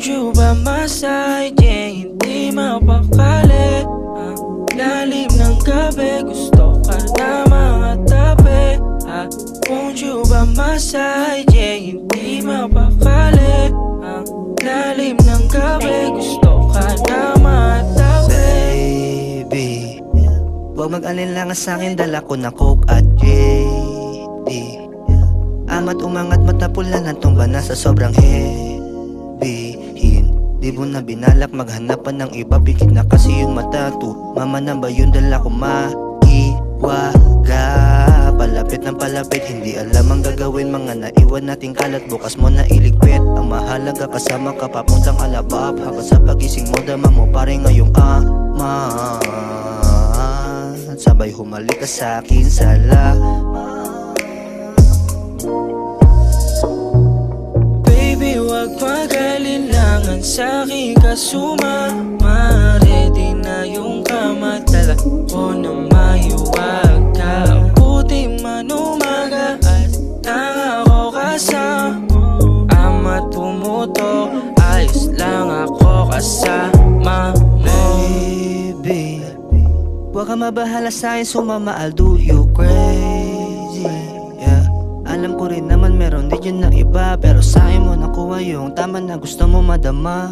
Won't you by my side, yeah, hindi mapakali. Ang lalim ng gabi, gusto ka na mga tabi. Won't you by my side, yeah, hindi mapakali. Ang lalim ng gabi, gusto ka na mga tabi. Baby, huwag mag-alinlangan sa'kin, dala ko na Coke at JD. Amat umangat matapulan ang tumba na sa sobrang heavy. Hindi mo na binalak maghanap pa ng iba, pikit na kasi yung mata to. Mama na ba yun, dala ko maiwaga. Palapit ng palapit, hindi alam ang gagawin. Mga naiwan nating kalat, bukas mo na iligpit. Ang mahalaga kasama ka, papuntang alabab. Habang sa pagising mo, dama mo pare ngayong ama. Sabay humalik ka sa'kin, salamat. Baby, wag mag-alinlangan sa'kin ka sumama. Ready na yung kama, dala ko na mahiwag ka. Buti man umaga at nang ako kasama. Ama't pumuto, ayos lang ako kasama mo. Baby, huwag ka mabahala sa'kin, sumama, I'll do you crazy. Yeah, alam ko rin naman meron din yun na iba, pero sa'kin mo nakuha yung tama na gusto mo madama.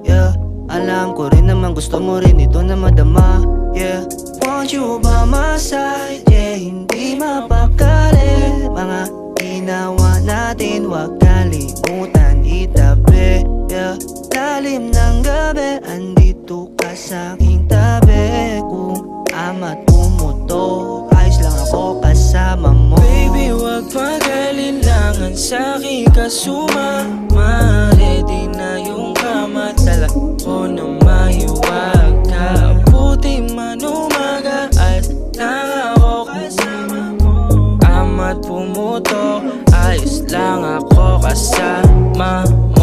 Yeah, alam ko rin naman gusto mo rin ito na madama. Yeah, want you by my side, yeah, hindi mapakali. Mga ginawa natin, wag kalimutan itabi. Yeah, lalim ng gabi, andito ka sa'king tabi. Kung ama't pumutok, ayos lang ako kasama mo. Baby, wag mag-alinlangan sa'kin ka sumama. Ready na yung kama, dala ko na mahiwag ka. Buti man umaga at nang ako kasama mo. Ama't pumutok, ayos lang ako kasama mo.